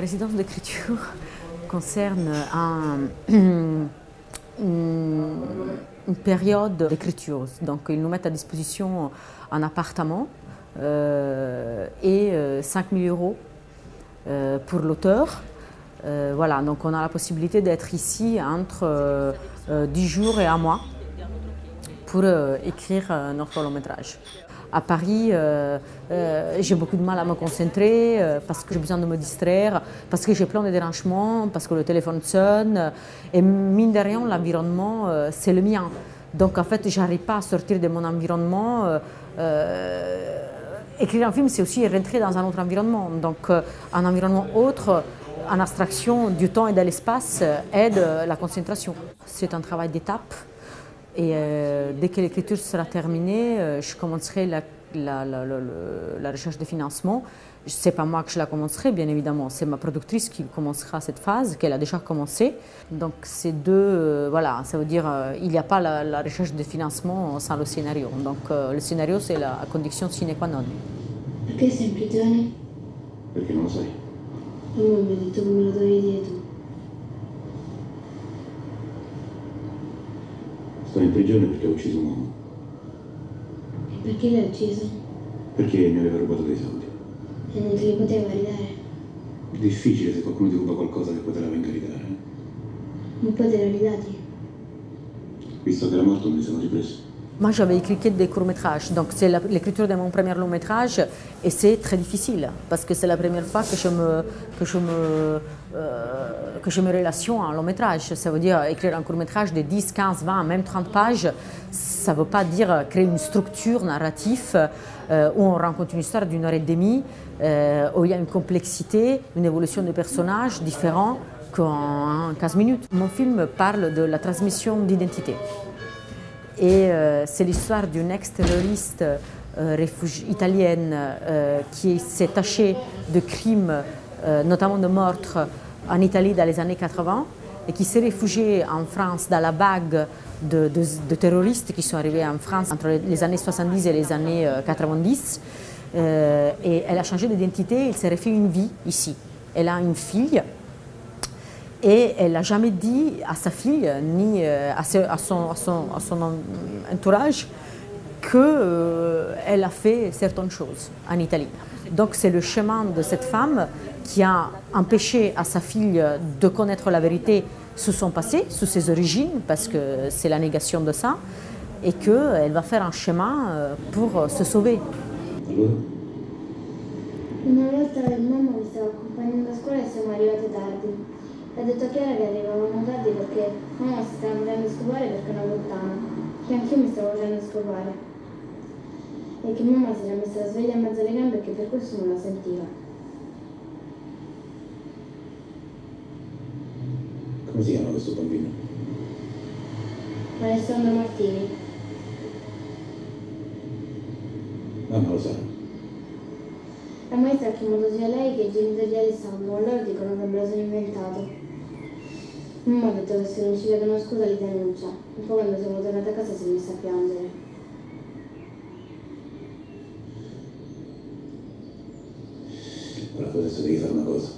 résidence d'écriture concerne une période d'écriture. Donc ils nous mettent à disposition un appartement et 5 000 € pour l'auteur. Voilà, donc on a la possibilité d'être ici entre 10 jours et un mois pour écrire notre long métrage. À Paris, j'ai beaucoup de mal à me concentrer parce que j'ai besoin de me distraire, parce que j'ai plein de dérangements, parce que le téléphone sonne. Et mine de rien, l'environnement, c'est le mien. Donc en fait, je n'arrive pas à sortir de mon environnement. Écrire un film, c'est aussi rentrer dans un autre environnement. Donc un environnement autre, en abstraction du temps et de l'espace, aide la concentration. C'est un travail d'étape. Et dès que l'écriture sera terminée, je commencerai la recherche de financement. Ce n'est pas moi que je la commencerai, bien évidemment, c'est ma productrice qui commencera cette phase, qu'elle a déjà commencé. Donc ces deux, voilà, ça veut dire il n'y a pas la recherche de financement sans le scénario. Donc le scénario, c'est la condition sine qua non. Perché sei in prigione? Perché non lo sai? Non mi hai detto che me lo dovevi dire tu. Sto in prigione perché ho ucciso un uomo. E perché l'hai ucciso? Perché mi aveva rubato dei soldi. E non te li poteva ridare? Difficile se qualcuno ti ruba qualcosa che poi te la venga a ridare. Ma poi te l'ha ridati? Visto che era morto me li sono ripreso. Moi, j'avais écrit que des courts-métrages, donc c'est l'écriture de mon premier long-métrage et c'est très difficile parce que c'est la première fois que je me relationne à un long-métrage. Ça veut dire écrire un court-métrage de 10, 15, 20, même 30 pages. Ça ne veut pas dire créer une structure narrative où on rencontre une histoire d'une heure et demie, où il y a une complexité, une évolution des personnages différents qu'en 15 minutes. Mon film parle de la transmission d'identité. Et c'est l'histoire d'une ex-terroriste italienne qui s'est tachée de crimes, notamment de meurtres, en Italie dans les années 80 et qui s'est réfugiée en France dans la vague de terroristes qui sont arrivés en France entre les années 70 et les années 90. Et elle a changé d'identité, elle s'est refait une vie ici. Elle a une fille. Et elle n'a jamais dit à sa fille, ni à son entourage, qu'elle a fait certaines choses en Italie. Donc c'est le chemin de cette femme qui a empêché à sa fille de connaître la vérité sur son passé, sur ses origines, parce que c'est la négation de ça, et qu'elle va faire un chemin pour se sauver. Una volta mamma mi stava accompagnando a scuola e siamo arrivate tardi. Ha detto a Chiara che arrivavamo tardi perché mamma si stava facendo scopare perché è una puttana, che anch'io mi stavo facendo scopare. E che mamma si era messa la sveglia in mezzo alle gambe e che per questo non la sentiva. Come si chiama questo bambino? Alessandro Martini. Mamma lo sa. La maestra ha chiamato sia lei che i genitori di Alessandro, loro dicono che me lo sono inventato. Mamma ha detto che se non ci vedono scusa li denuncia. E poi quando siamo tornate a casa si è messa a piangere. Ora tu adesso devi fare una cosa.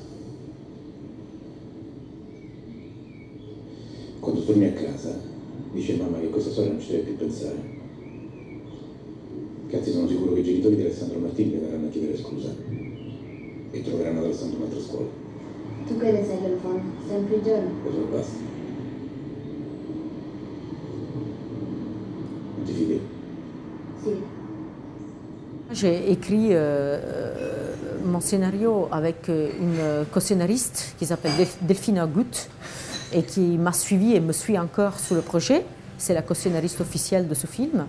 Quando torni a casa, dici a mamma che questa storia non ci deve più pensare. Cazzi, sono sicuro che i genitori di Alessandro Martini le verranno a chiedere scusa e troveranno ad Alessandro un'altra scuola. Tu che ne sai che lo fanno? Sei in prigione? Cosa basta? Non ti fidi? Sì. J'ai écrit mon scénario avec une co-scénariste qui s'appelle Delphine Agut et qui m'a suivi et me suit encore sur le projet. C'est la co-scénariste officielle de ce film.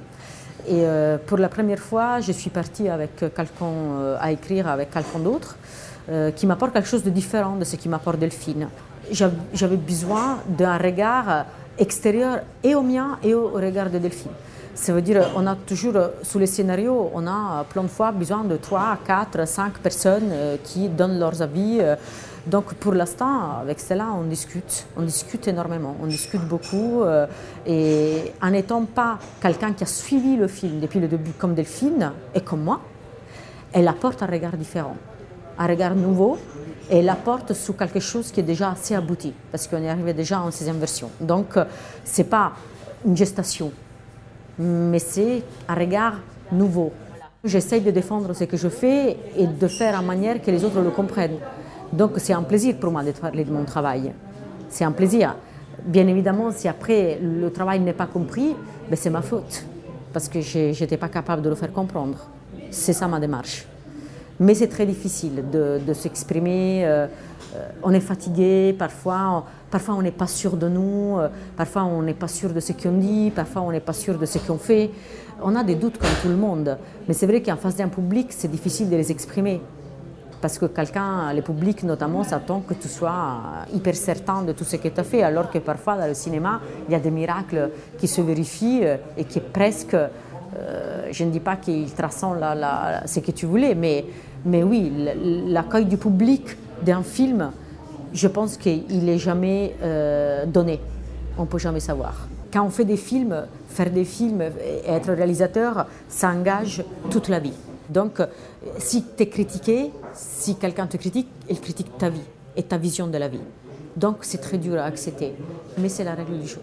Et pour la première fois, je suis partie avec quelqu'un à écrire avec quelqu'un d'autre qui m'apporte quelque chose de différent de ce qui m'apporte Delphine. J'avais besoin d'un regard extérieur et au mien et au regard de Delphine. Ça veut dire on a toujours, sous les scénarios, on a plein de fois besoin de 3, 4, 5 personnes qui donnent leurs avis. Donc pour l'instant, avec cela, on discute énormément, on discute beaucoup. Et en n'étant pas quelqu'un qui a suivi le film depuis le début comme Delphine et comme moi, elle apporte un regard différent, un regard nouveau et la porte sur quelque chose qui est déjà assez abouti, parce qu'on est arrivé déjà en 16e version. Donc, ce n'est pas une gestation, mais c'est un regard nouveau. J'essaye de défendre ce que je fais et de faire en manière que les autres le comprennent. Donc, c'est un plaisir pour moi de parler de mon travail. C'est un plaisir. Bien évidemment, si après le travail n'est pas compris, ben c'est ma faute, parce que je n'étais pas capable de le faire comprendre. C'est ça ma démarche. Mais c'est très difficile de s'exprimer. On est fatigué, parfois on n'est pas sûr de nous, parfois on n'est pas sûr de ce qu'on dit, parfois on n'est pas sûr de ce qu'on fait. On a des doutes comme tout le monde, mais c'est vrai qu'en face d'un public, c'est difficile de les exprimer. Parce que le public notamment, s'attend que tu sois hyper certain de tout ce que tu as fait, alors que parfois dans le cinéma, il y a des miracles qui se vérifient et qui presque, je ne dis pas qu'ils transcendent ce que tu voulais, mais oui, l'accueil du public d'un film, je pense qu'il n'est jamais donné, on ne peut jamais savoir. Quand on fait des films, faire des films et être réalisateur, ça engage toute la vie. Donc, si tu es critiqué, si quelqu'un te critique, il critique ta vie et ta vision de la vie. Donc, c'est très dur à accepter, mais c'est la règle du jeu.